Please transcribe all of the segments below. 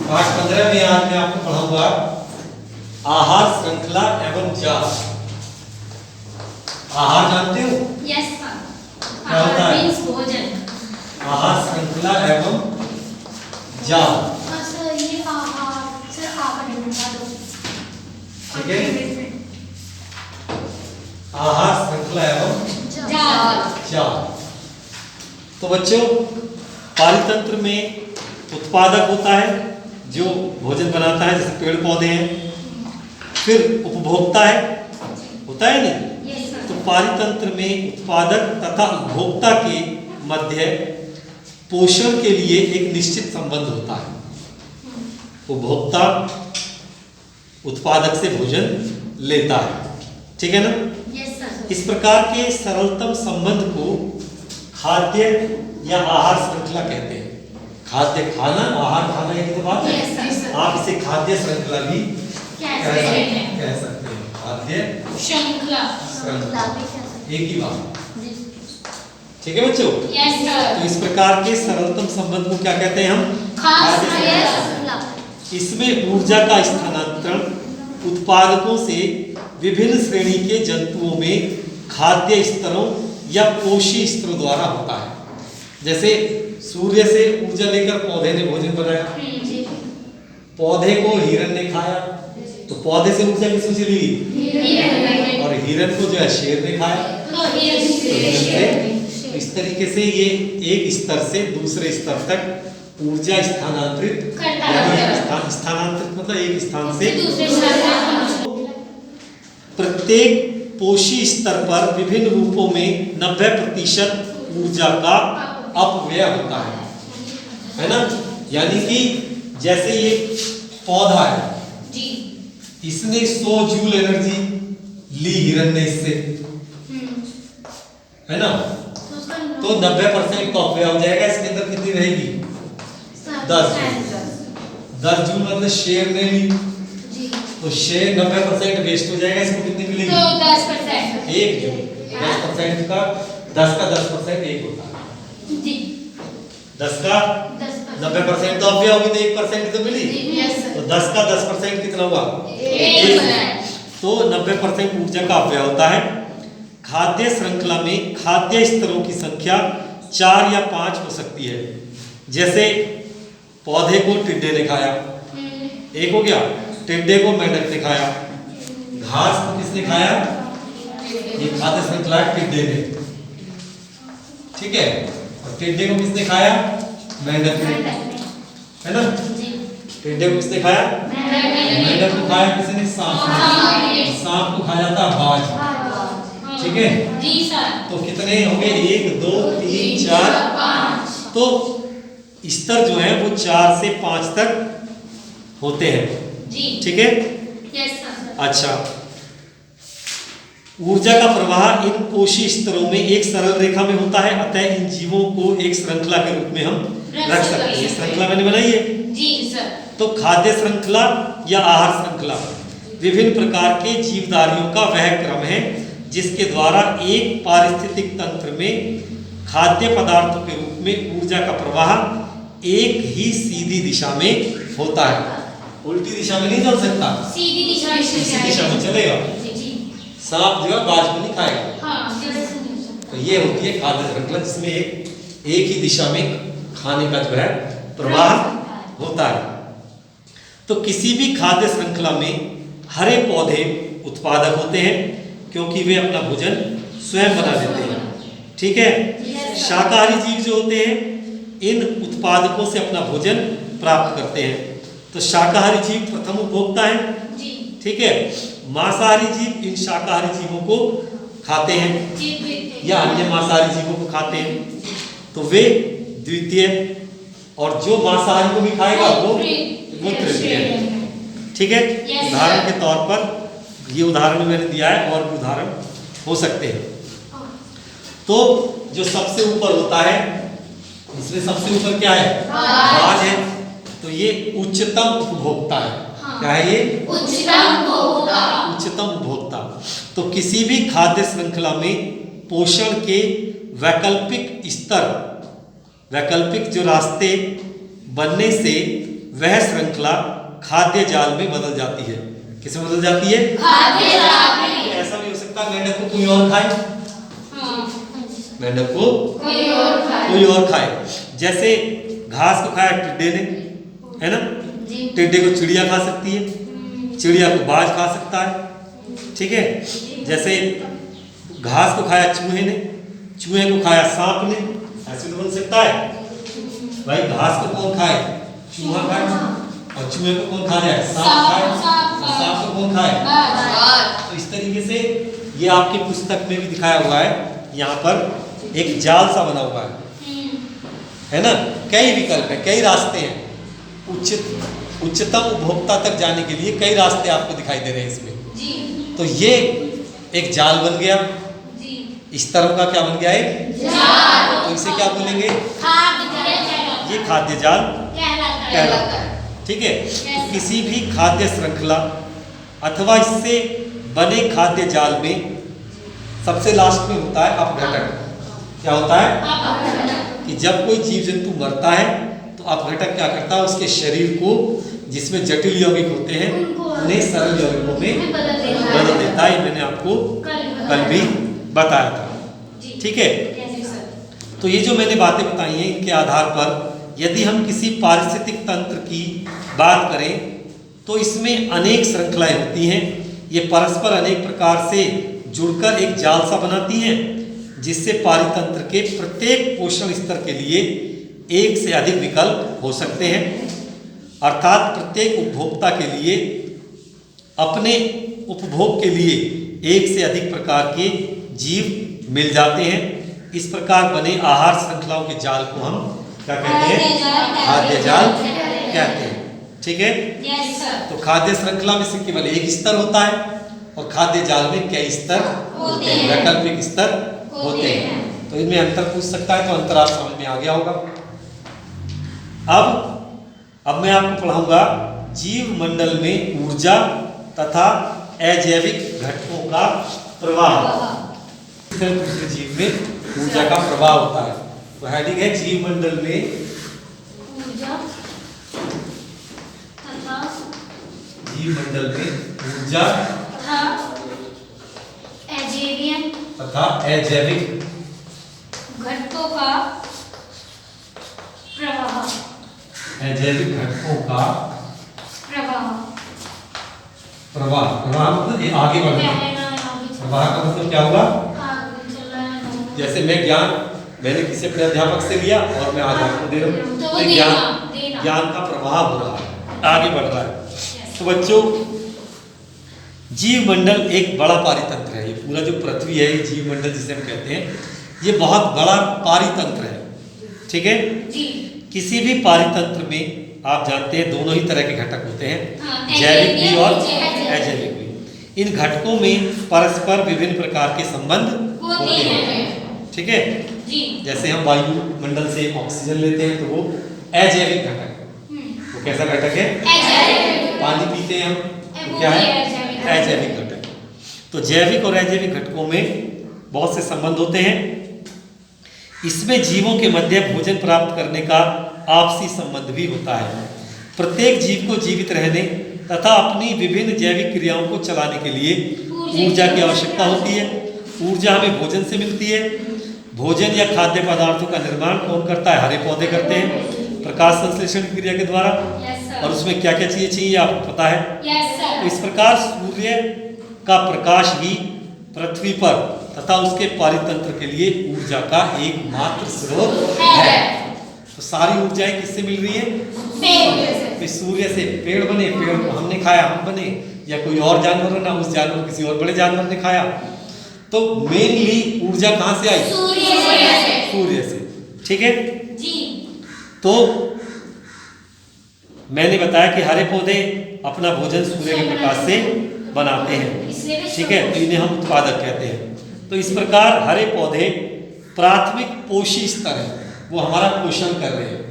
पाठ 15 में आज मैं आपको पढ़ाऊंगा आहार श्रृंखला एवं जाल। आहार जानते हो? Yes sir. क्या होता है? मींस भोजन। आहार श्रृंखला एवं जाल। सर ये आहार सर आहार बता दो। ठीक है, आहार श्रृंखला एवं जाल। तो बच्चों, पारितंत्र में उत्पादक होता है जो भोजन बनाता है, जैसे पेड़ पौधे हैं। फिर उपभोक्ता है, होता है नहीं? तो पारितंत्र में उत्पादक तथा उपभोक्ता के मध्य पोषण के लिए एक निश्चित संबंध होता है। उपभोक्ता उत्पादक से भोजन लेता है, ठीक है ना? इस प्रकार के सरलतम संबंध को खाद्य या आहार श्रृंखला कहते हैं। खाद्य खाना, आहार खाना, एक तो बात है। आप इसे खाद्य श्रृंखला भी कह सकते हैं। खाद्य श्रृंखला एक ही बात, ठीक है बच्चों? तो इस प्रकार के सरलतम संबंध को क्या कहते हैं हम? खाद्य श्रृंखला। इसमें ऊर्जा का स्थानांतरण उत्पादकों से विभिन्न श्रेणी के जंतुओं में खाद्य स्तरों या पोषी स्तरों द्वारा होता है। जैसे सूर्य से ऊर्जा लेकर पौधे ने भोजन बनाया, पौधे को हिरन ने खाया, तो पौधे से ऊर्जा किसने से ली? और हिरन को जो है शेर ने खाया। तो इस तरीके से ये एक स्तर से दूसरे स्तर तक ऊर्जा स्थानांतरित, स्थानांतरित मतलब एक स्थान से प्रत्येक पोषी स्तर पर विभिन्न रूपों में 90% ऊर्जा का अपव्यय होता है ना? यानी कि जैसे ये पौधा है जी, इसने 100 जूल एनर्जी ली हिरन ने इससे, है ना? तो 90% का अपव्यय हो जाएगा। इसके अंदर कितनी रहेगी? 10 जूल मतलब शेर ने ली, तो शेर 90% वेस्ट हो जाएगा। इसको कितनी मिलेगी? तो 10%। 1 जूल। 10% का 10% 1 होता है जी। 10 का 90% तो अपव्यय होगी, तो 1% तो मिली। तो 10 का 10% कितना हुआ? 1। तो 90% ऊर्जा का अपव्यय होता है। खाद्य श्रृंखला में खाद्य स्तरों की संख्या 4 या 5 हो सकती है। जैसे पौधे को टिड्डे ने खाया, एक हो गया। टिड्डे को मेंढक ने खाया। घास को किसने खाया? ये खाद्य श्रृंखला टिड्डे ने, ठीक है। और टिड्डे को किसने खाया? मेंढक ने, है ना? टिड्डे को किसने खाया? मेंढक को खाया किसने? सांप ने। सांप को खाया था बाज, ठीक है जी सर। तो कितने हो गए? 1 2 3 4 5। तो स्तर जो है वो 4 से 5 तक होते हैं, ठीक है? Yes sir. अच्छा, ऊर्जा का प्रवाह इन पोषी स्तरों में एक सरल रेखा में होता है। अतः इन जीवों को एक श्रृंखला के रूप में हम रख सकते हैं। श्रृंखला मैंने बनाई है जी सर। तो खाद्य श्रृंखला या आहार श्रृंखला विभिन्न प्रकार के जीवधारियों का वह क्रम है जिसके द्वारा एक पारिस्थितिक तंत्र में खाद्य पदार्थों के रूप में ऊर्जा का प्रवाह एक ही सीधी दिशा में होता है। उल्टी दिशा में नहीं चल सकता, सीधी दिशा में चलेगा। सांप जो है बाज को नहीं खाएगा। हाँ, तो ये होती है खाद्य श्रृंखला, जिसमें एक ही दिशा में खाने का जो है प्रवाह होता है। तो किसी भी खाद्य श्रृंखला में हरे पौधे उत्पादक होते हैं क्योंकि वे अपना भोजन स्वयं बना लेते हैं, ठीक है। शाकाहारी जीव जो होते हैं इन उत्पादकों से अपना भोजन प्राप्त करते हैं। तो शाकाहारी जीव प्रथम उपभोक्ता है, ठीक है। मांसाहारी जीव इन शाकाहारी जीवों को खाते हैं या अन्य मांसाहारी जीवों को खाते हैं, तो वे द्वितीय, और जो मांसाहारी को भी खाएगा वो तृतीय, ठीक है। उदाहरण के तौर पर ये उदाहरण मैंने दिया है, और भी उदाहरण हो सकते हैं। तो जो सबसे ऊपर होता है, इसमें सबसे ऊपर क्या है? बाज है। तो ये उच्चतम उपभोक्ता है। क्या है ये? उच्चतम उपभोक्ता। तो किसी भी खाद्य श्रृंखला में पोषण के वैकल्पिक स्तर, वैकल्पिक जो रास्ते बनने से वह श्रृंखला खाद्य जाल में बदल जाती है। किसमें बदल जाती है? खाद्य जाल में। ऐसा भी हो सकता है मेंढक को कोई और खाए, मेंढक को कोई और खाए। जैसे घास को खाया टिड्डे ने, है ना, टिड्डे को चिड़िया खा सकती है, चिड़िया को बाज खा सकता है, ठीक है। जैसे घास को खाया चूहे ने, चूहे को खाया सांप ने, ऐसे तो बन सकता है। भाई घास को कौन खाए? चूहा खाए। और चूहे को कौन खा जाए? सांप खाए। और सांप को कौन खाए? तो इस तरीके से ये आपकी पुस्तक में भी दिखाया हुआ है। यहाँ पर एक जाल सा बना हुआ है ना। कई विकल्प है, कई रास्ते हैं। उच्चतम उपभोक्ता तक जाने के लिए कई रास्ते आपको दिखाई दे रहे हैं इसमें। तो ये एक जाल बन गया। इस तरह का क्या बन गया? एक जाल। तो इसे क्या बोलेंगे? ये खाद्य जाल कहलाता है, ठीक है। तो किसी भी खाद्य श्रृंखला अथवा इससे बने खाद्य जाल में सबसे लास्ट में होता है अपघटन। क्या होता है? कि जब कोई जीव जंतु मरता है तो अपघटन क्या करता है? उसके शरीर को, जिसमें जटिल यौगिक होते हैं, उन्हें सरल यौगिकों में बदल देता है। मैंने आपको कल भी बताया था, ठीक है। तो ये जो मैंने बातें बताई हैं, इनके आधार पर यदि हम किसी पारिस्थितिक तंत्र की बात करें तो इसमें अनेक श्रृंखलाएं होती हैं। ये परस्पर अनेक प्रकार से जुड़कर एक जाल सा बनाती हैं, जिससे पारितंत्र के प्रत्येक पोषण स्तर के लिए एक से अधिक विकल्प हो सकते हैं। अर्थात प्रत्येक उपभोक्ता के लिए अपने उपभोग के लिए एक से अधिक प्रकार के जीव मिल जाते हैं। इस प्रकार बने आहार श्रृंखलाओं के जाल को हम क्या कहते हैं? खाद्य जाल कहते हैं, ठीक है। तो खाद्य श्रृंखला में से केवल एक स्तर होता है और खाद्य जाल में कई स्तर होते हैं, वैकल्पिक स्तर होते हैं। तो इनमें अंतर पूछ सकता है, तो अंतर आप समझ में आ गया होगा। अब मैं आपको पढ़ाऊंगा जीव मंडल में ऊर्जा तथा अजैविक घटकों का प्रवाह। दूसरे जीव में ऊर्जा का प्रवाह होता है। तो हेडिंग है जीव मंडल में ऊर्जा तथा जीव मंडल में ऊर्जा तथा अजैविक घटकों का प्रवाह। अजैविक घटकों का प्रवाह प्रवाह मतलब ये आगे बढ़ना। प्रवाह का मतलब क्या होगा? जैसे मैंने किसी अपने अध्यापक से लिया और मैं आज आपको दे रहा हूँ, तो ज्ञान का प्रवाह हो रहा है, आगे बढ़ रहा है। तो बच्चों, जीव मंडल एक बड़ा पारितंत्र है। ये पूरा जो पृथ्वी है, ये जीव मंडल जिसे हम कहते हैं, ये बहुत बड़ा पारितंत्र है, ठीक है। किसी भी पारितंत्र में आप जानते हैं दोनों ही तरह के घटक होते हैं, जैविक भी और अजैविक भी। इन घटकों में परस्पर विभिन्न प्रकार के संबंध होते हैं, ठीक है। जैसे हम वायुमंडल से ऑक्सीजन लेते हैं तो वो अजैविक घटक है। वो कैसा घटक है? पानी पीते हैं हम तो क्या है? अजैविक घटक। तो जैविक और अजैविक घटकों में बहुत से संबंध होते हैं। इसमें जीवों के मध्य भोजन प्राप्त करने का आपसी संबंध भी होता है। प्रत्येक जीव को जीवित रहने तथा अपनी विभिन्न जैविक क्रियाओं को चलाने के लिए ऊर्जा की आवश्यकता होती है। ऊर्जा हमें भोजन से मिलती है। भोजन या खाद्य पदार्थों का निर्माण कौन करता है? हरे पौधे करते हैं प्रकाश संश्लेषण की क्रिया के द्वारा। और उसमें क्या क्या चीजें चाहिए आपको पता है। तो इस प्रकार सूर्य का प्रकाश ही पृथ्वी पर तथा उसके पारितंत्र के लिए ऊर्जा का एकमात्र स्रोत है। तो सारी ऊर्जाएं किससे मिल रही है? सूर्य से। पेड़ बने, पेड़ को हमने खाया, हम बने, या कोई और जानवर ना, उस जानवर किसी और बड़े जानवर ने खाया। तो मेनली ऊर्जा कहां से आई? सूर्य से, ठीक है जी। तो मैंने बताया कि हरे पौधे अपना भोजन सूर्य के प्रकाश से बनाते हैं, ठीक है। तो इन्हें हम उत्पादक कहते हैं। तो इस प्रकार हरे पौधे प्राथमिक पोषी स्तर है, वो हमारा पोषण कर रहे हैं।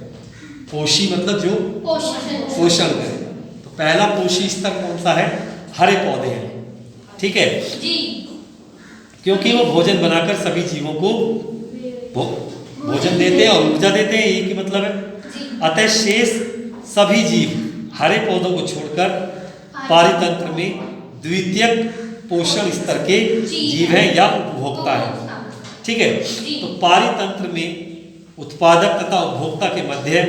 पोषी मतलब जो पोषण करे। तो पहला पोषी स्तर कौन सा है? हरे पौधे हैं, ठीक है जी। क्योंकि वो भोजन बनाकर सभी जीवों को भोजन देते हैं और ऊर्जा देते हैं, यही की मतलब है। अतः शेष सभी जीव हरे पौधों को छोड़कर पारितंत्र में द्वितीयक पोषण स्तर के जीव हैं या उपभोक्ता हैं। ठीक है, तो पारितंत्र में उत्पादक तथा उपभोक्ता के मध्य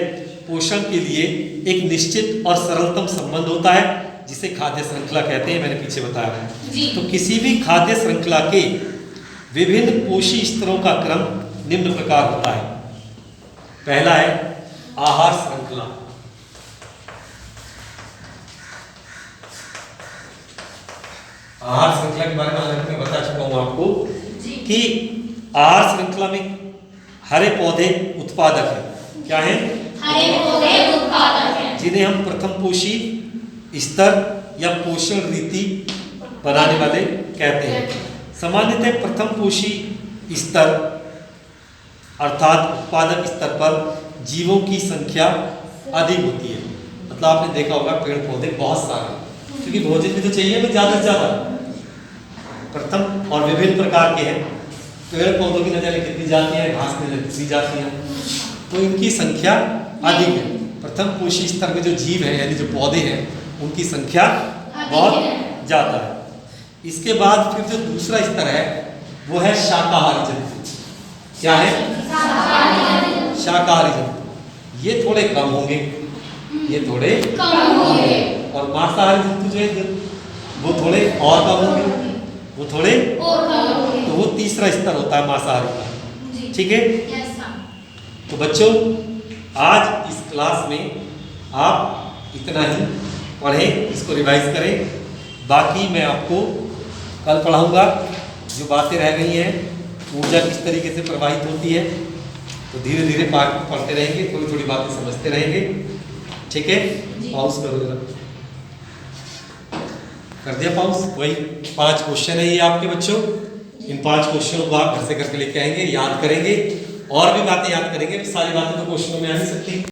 पोषण के लिए एक निश्चित और सरलतम संबंध होता है जिसे खाद्य श्रृंखला कहते हैं, मैंने पीछे बताया। तो किसी भी खाद्य श्रृंखला के विभिन्न पोषी स्तरों का क्रम निम्न प्रकार होता है। पहला है आहार श्रृंखला। आहार श्रृंखला के बारे में अलग में बता चुका हूं आपको कि आहार श्रृंखला में हरे पौधे उत्पादक हैं। क्या है? हरे पौधे उत्पादक हैं, जिन्हें हम प्रथम पोषी स्तर या पोषण रीति बनाने वाले कहते हैं। सामान्यतः प्रथम पोषी स्तर अर्थात उत्पादक स्तर पर जीवों की संख्या अधिक होती है। मतलब आपने देखा होगा पेड़ पौधे बहुत सारे, क्योंकि भोजन भी तो चाहिए ना ज़्यादा से ज़्यादा। प्रथम और विभिन्न प्रकार के हैं। पेड़ पौधों की नजर कितनी जाती है, घास की नजर कितनी जाती है, तो इनकी संख्या अधिक है। प्रथम पोषी स्तर में जो जीव है यानी जो पौधे हैं उनकी संख्या बहुत ज़्यादा है। इसके बाद फिर जो दूसरा स्तर है वो है शाकाहारी जंतु। क्या है? शाकाहारी जंतु। ये थोड़े कम होंगे, ये थोड़े कम होंगे, और मांसाहारी जंतु जो है वो थोड़े और कम होंगे, वो थोड़े और कम होंगे। तो वो तीसरा स्तर होता है मांसाहारी का। ठीक है, यस सर। तो बच्चों आज इस क्लास में आप इतना ही पढ़ें, इसको रिवाइज करें। बाकी मैं आपको कल पढ़ाऊंगा जो बातें रह गई हैं, ऊर्जा किस तरीके से प्रवाहित होती है, तो धीरे धीरे पढ़ते रहेंगे, थोड़ी थोड़ी बातें समझते रहेंगे। ठीक है, पॉज करो जरा, कर दिया पॉज। वही 5 क्वेश्चन है ये आपके बच्चों। इन 5 क्वेश्चनों को आप घर से करके लेके आएंगे, याद करेंगे और भी बातें याद करेंगे। सारी बातें तो क्वेश्चनों में आ नहीं सकती।